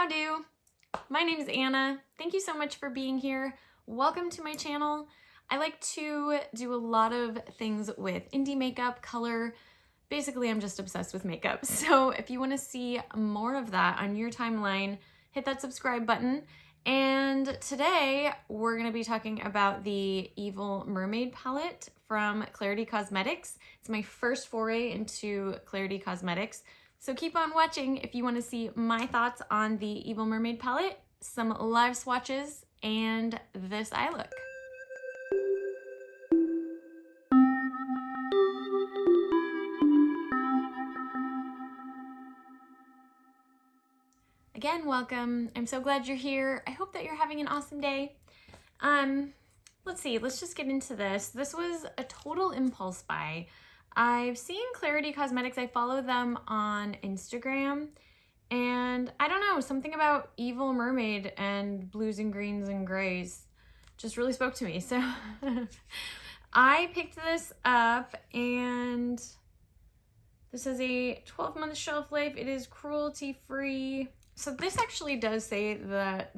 How do? My name is Anna. Thank you so much for being here. Welcome to my channel. I like to do a lot of things with indie makeup, color. Basically, I'm just obsessed with makeup. So if you want to see more of that on your timeline, hit that subscribe button. And today we're going to be talking about the Evil Mermaid palette from Klarity Kosmetics. It's my first foray into Klarity Kosmetics. So keep on watching if you want to see my thoughts on the Evil Mermaid palette, some live swatches, and this eye look. Again, welcome. I'm so glad you're here. I hope that you're having an awesome day. Let's see, let's just get into this. This was a total impulse buy. I've seen Klarity Kosmetics, I follow them on Instagram, and I don't know, something about Evil Mermaid and blues and greens and grays just really spoke to me. So I picked this up, and this has a 12-month shelf life. It is cruelty-free. So this actually does say that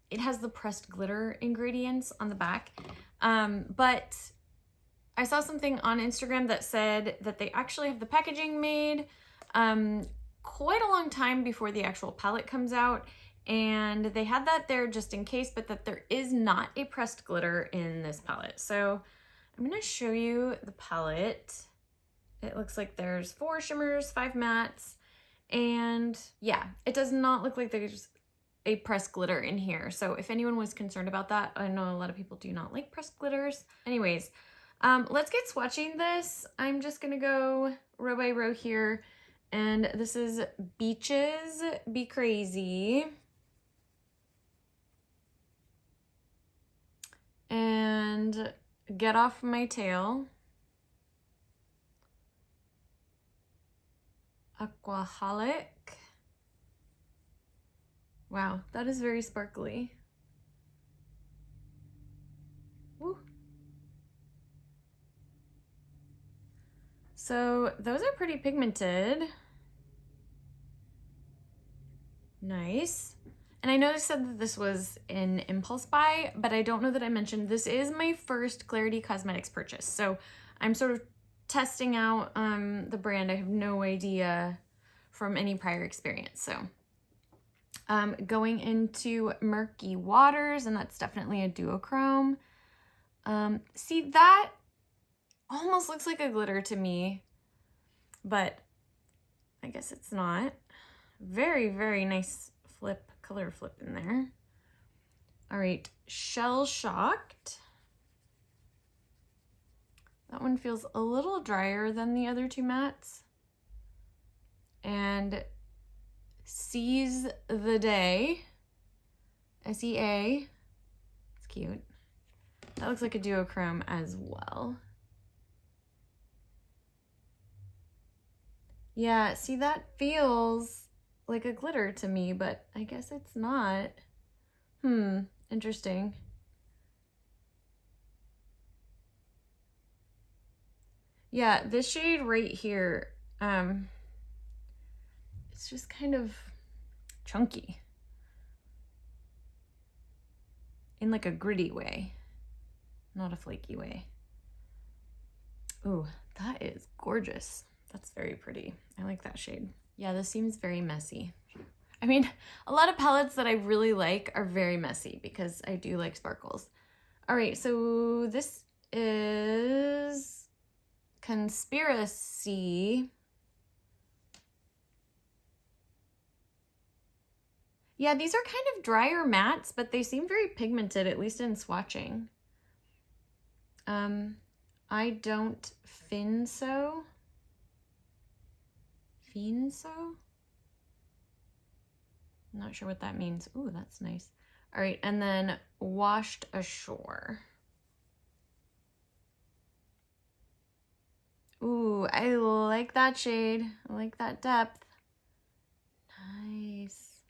it has the pressed glitter ingredients on the back, but I saw something on Instagram that said that they actually have the packaging made quite a long time before the actual palette comes out, and they had that there just in case, but that there is not a pressed glitter in this palette. So I'm gonna show you the palette. It looks like there's 4 shimmers, 5 mattes, and yeah, it does not look like there's a pressed glitter in here. So if anyone was concerned about that, I know a lot of people do not like pressed glitters. Anyways, let's get swatching this. I'm just gonna go row by row here, and this is Beaches Be Crazy. And Get Off My Tail. Aquaholic. Wow, that is very sparkly. Woo. So those are pretty pigmented. Nice. And I know I said that this was an impulse buy, but I don't know that I mentioned this is my first Klarity Kosmetics purchase. So I'm sort of testing out the brand. I have no idea from any prior experience. So going into Murky Waters, and that's definitely a duochrome. See, that almost looks like a glitter to me, but I guess it's not. Very, very nice color flip in there. All right, Shell Shocked. That one feels a little drier than the other 2 mattes. And Seize the Day. SEA. It's cute. That looks like a duochrome as well. Yeah, see, that feels like a glitter to me, but I guess it's not. Interesting. Yeah, this shade right here, it's just kind of chunky in like a gritty way, not a flaky way. Ooh, that is gorgeous. That's very pretty. I like that shade. Yeah, this seems very messy. I mean, a lot of palettes that I really like are very messy because I do like sparkles. All right, so this is Conspiracy. Yeah, these are kind of drier mattes, but they seem very pigmented, at least in swatching. I don't finso. I'm not sure what that means. Ooh, that's nice. All right, and then Washed Ashore. Ooh, I like that shade. I like that depth. Nice.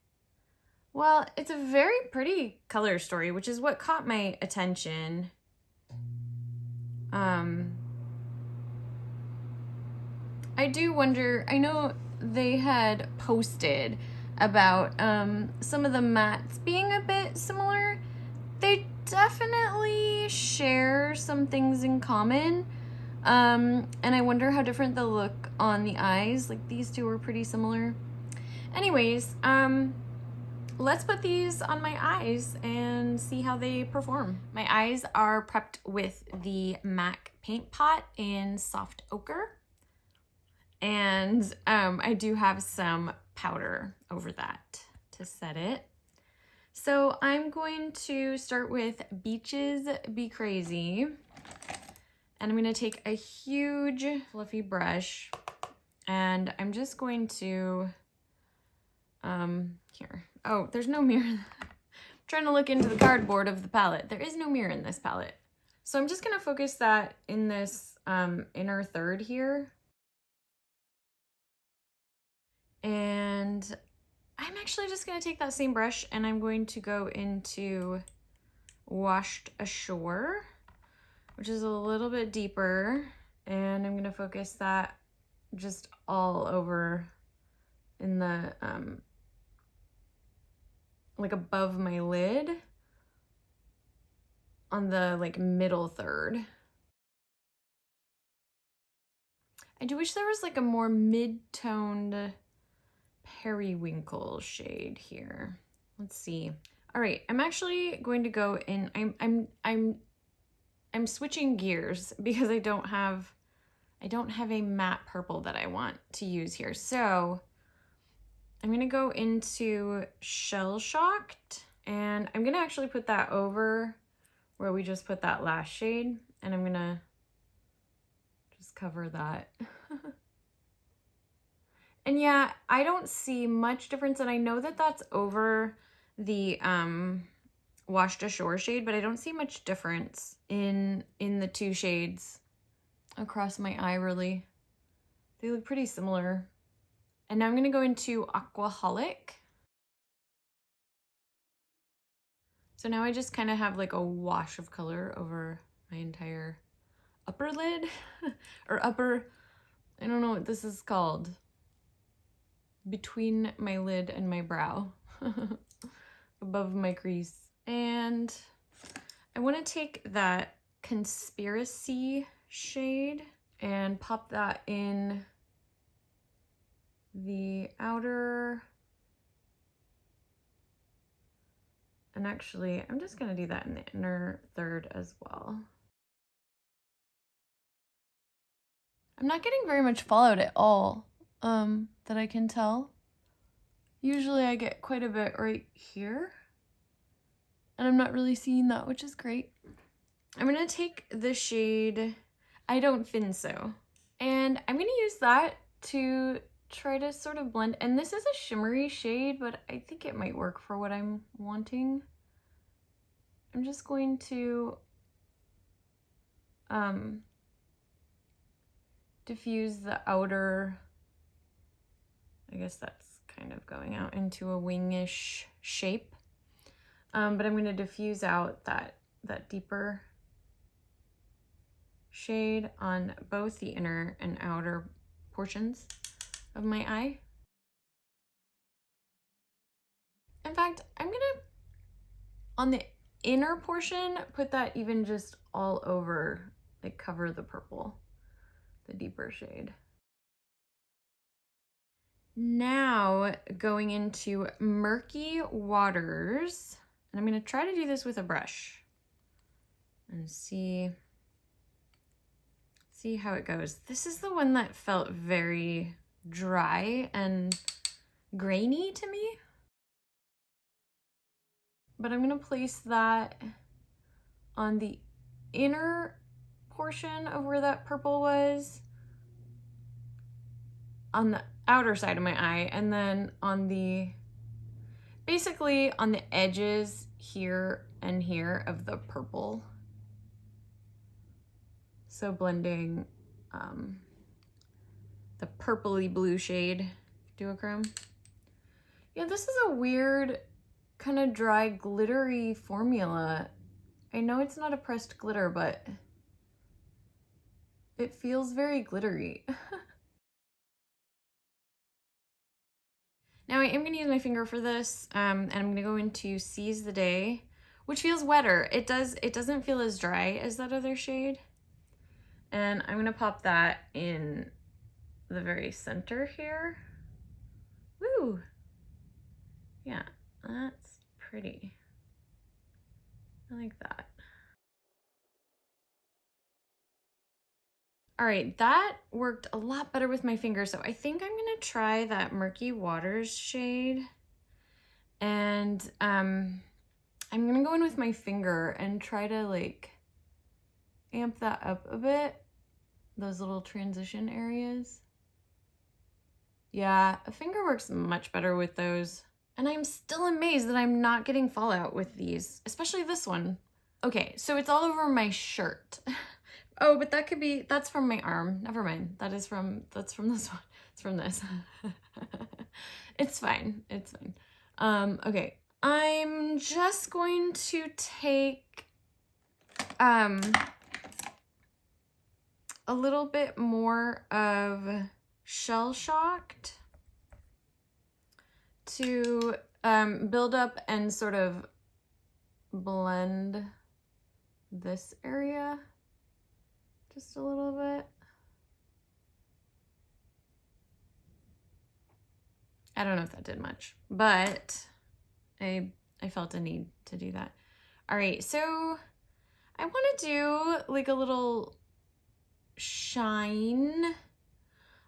Well, it's a very pretty color story, which is what caught my attention. I do wonder, I know they had posted about some of the mattes being a bit similar. They definitely share some things in common. And I wonder how different they'll look on the eyes. Like these two are pretty similar. Anyways, let's put these on my eyes and see how they perform. My eyes are prepped with the MAC Paint Pot in Soft Ochre. And I do have some powder over that to set it. So I'm going to start with Beaches Be Crazy. And I'm gonna take a huge fluffy brush and I'm just going to, here. Oh, there's no mirror. I'm trying to look into the cardboard of the palette. There is no mirror in this palette. So I'm just gonna focus that in this inner third here. And I'm actually just gonna take that same brush and I'm going to go into Washed Ashore, which is a little bit deeper, and I'm gonna focus that just all over in the, like above my lid on the like middle third. I do wish there was like a more mid-toned periwinkle shade here. Let's see. All right, I'm actually going to go in, I'm switching gears because I don't have a matte purple that I want to use here. So I'm gonna go into Shell Shocked and I'm gonna actually put that over where we just put that last shade, and I'm gonna just cover that. And yeah, I don't see much difference, and I know that that's over the Washed Ashore shade, but I don't see much difference in the two shades across my eye, really. They look pretty similar. And now I'm gonna go into Aquaholic. So now I just kind of have like a wash of color over my entire upper lid, or upper, I don't know what this is called, between my lid and my brow, above my crease. And I want to take that Conspiracy shade and pop that in the outer, and actually I'm just going to do that in the inner third as well. I'm not getting very much fallout at all, that I can tell. Usually I get quite a bit right here, and I'm not really seeing that, which is great. I'm gonna take the shade I Don't Fin So, and I'm gonna use that to try to sort of blend, and this is a shimmery shade, but I think it might work for what I'm wanting. I'm just going to diffuse the outer, I guess that's kind of going out into a wingish shape, but I'm going to diffuse out that deeper shade on both the inner and outer portions of my eye. In fact, I'm gonna, on the inner portion, put that even just all over, like cover the purple, the deeper shade. Now going into Murky Waters, and I'm gonna try to do this with a brush and see how it goes. This is the one that felt very dry and grainy to me. But I'm gonna place that on the inner portion of where that purple was, on the outer side of my eye, and then on the, basically on the edges here and here of the purple. So blending the purpley blue shade duochrome. Yeah, this is a weird kind of dry glittery formula. I know it's not a pressed glitter, but it feels very glittery. Now I am going to use my finger for this, and I'm going to go into Seize the Day, which feels wetter. It doesn't feel as dry as that other shade. And I'm going to pop that in the very center here. Woo! Yeah, that's pretty. I like that. All right, that worked a lot better with my finger, so I think I'm gonna try that Murky Waters shade. And I'm gonna go in with my finger and try to like amp that up a bit, those little transition areas. Yeah, a finger works much better with those. And I'm still amazed that I'm not getting fallout with these, especially this one. Okay, so it's all over my shirt. Oh, but that could be, that's from my arm. Never mind. That's from this one. It's from this. It's fine. It's fine. Okay. I'm just going to take a little bit more of Shell Shocked to build up and sort of blend this area just a little bit. I don't know if that did much, but I felt a need to do that. All right, so I want to do like a little shine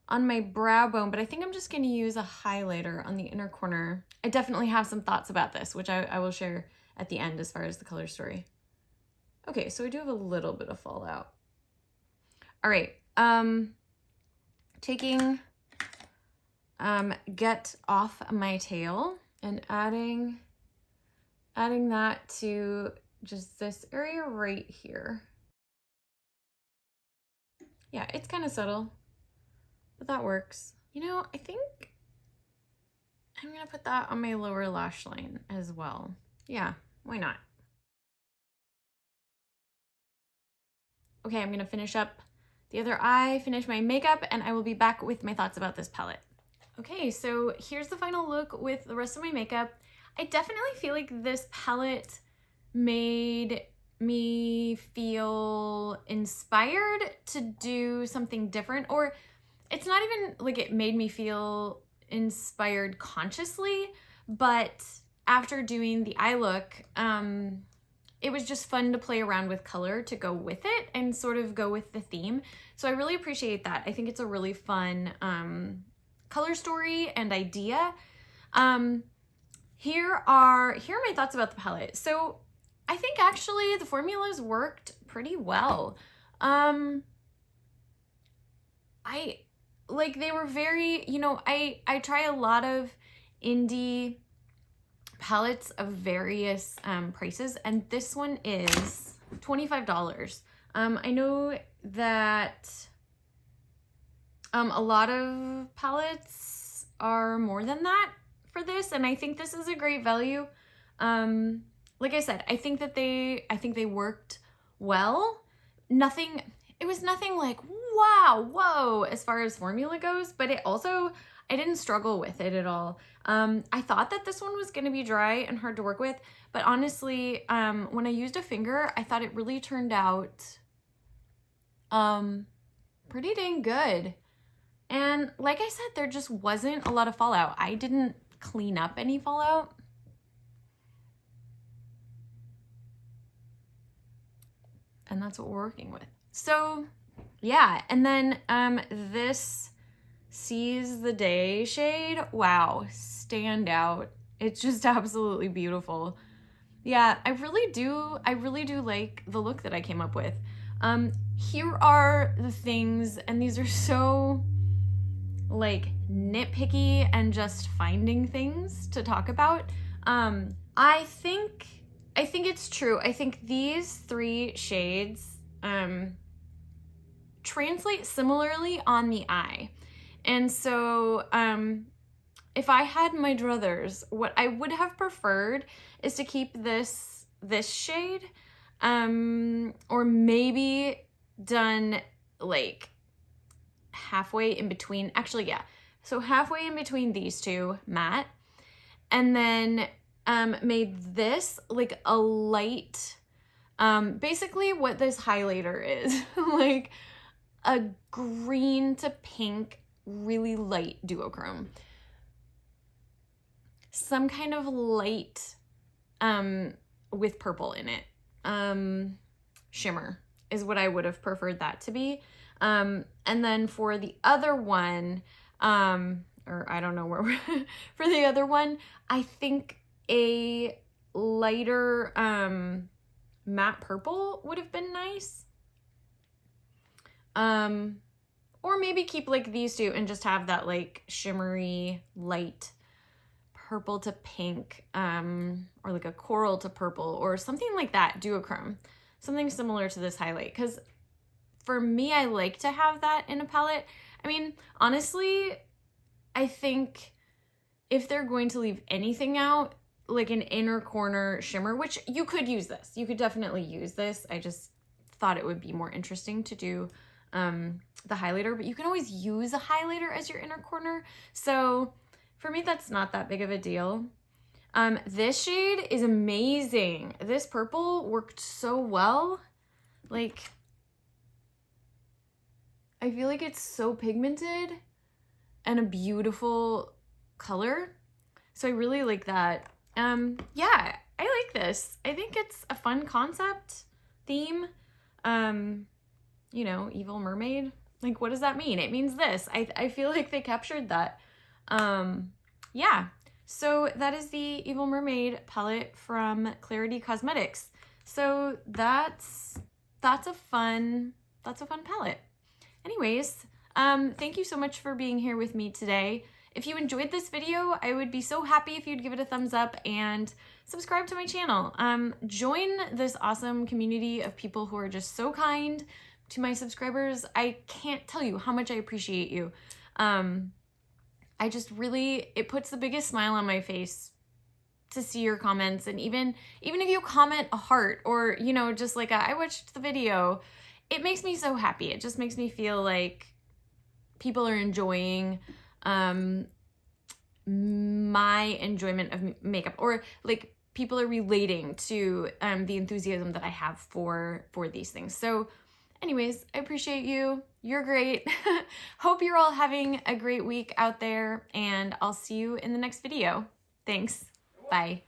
on my brow bone, but I think I'm just going to use a highlighter on the inner corner. I definitely have some thoughts about this, which I will share at the end as far as the color story. Okay, so I do have a little bit of fallout. All right, taking Get Off My Tail and adding that to just this area right here. Yeah, it's kind of subtle, but that works. You know, I think I'm gonna put that on my lower lash line as well. Yeah, why not? Okay, I'm gonna finish up the other eye, finish my makeup, and I will be back with my thoughts about this palette. Okay, so here's the final look with the rest of my makeup. I definitely feel like this palette made me feel inspired to do something different, or it's not even like it made me feel inspired consciously, but after doing the eye look, it was just fun to play around with color to go with it and sort of go with the theme. So I really appreciate that. I think it's a really fun color story and idea. Here are my thoughts about the palette. So I think actually the formulas worked pretty well. They were very, you know, I try a lot of indie palettes of various prices, and this one is $25. I know that a lot of palettes are more than that for this, and I think this is a great value. Like I said, I think they worked well. It was nothing like wow, whoa, as far as formula goes, but I didn't struggle with it at all. I thought that this one was gonna be dry and hard to work with, but honestly, when I used a finger, I thought it really turned out pretty dang good. And like I said, there just wasn't a lot of fallout. I didn't clean up any fallout. And that's what we're working with. So yeah, and then this Seize the Day shade, wow, stand out. It's just absolutely beautiful. Yeah, I really do like the look that I came up with. Here are the things, and these are so like nitpicky and just finding things to talk about. I think it's true. I think these three shades translate similarly on the eye. And so if I had my druthers, what I would have preferred is to keep this shade or maybe done like halfway in between. Actually, yeah, So halfway in between these two, matte. And then made this like a light, basically what this highlighter is, like a green to pink, really light duochrome. Some kind of light with purple in it. Shimmer is what I would have preferred that to be. And then for the other one, or I don't know where we're for the other one, I think a lighter matte purple would have been nice. Or maybe keep like these two and just have that like shimmery light purple to pink, or like a coral to purple or something like that, duochrome. Something similar to this highlight, because for me, I like to have that in a palette. I mean, honestly, I think if they're going to leave anything out, like an inner corner shimmer, which you could use this. You could definitely use this. I just thought it would be more interesting to do the highlighter, but you can always use a highlighter as your inner corner. So for me, that's not that big of a deal. This shade is amazing. This purple worked so well. Like, I feel like it's so pigmented and a beautiful color. So I really like that. Yeah, I like this. I think it's a fun concept, theme. You know, evil mermaid. Like, what does that mean? It means this. I feel like they captured that. Yeah. So that is the Evil Mermaid palette from Klarity Kosmetics. So that's a fun palette. Anyways, thank you so much for being here with me today. If you enjoyed this video, I would be so happy if you'd give it a thumbs up and subscribe to my channel. Join this awesome community of people who are just so kind to my subscribers. I can't tell you how much I appreciate you. I just really, it puts the biggest smile on my face to see your comments. And even if you comment a heart or, you know, just like I watched the video, it makes me so happy. It just makes me feel like people are enjoying my enjoyment of makeup, or like people are relating to the enthusiasm that I have for these things. So anyways, I appreciate you. You're great. Hope you're all having a great week out there, and I'll see you in the next video. Thanks. Bye.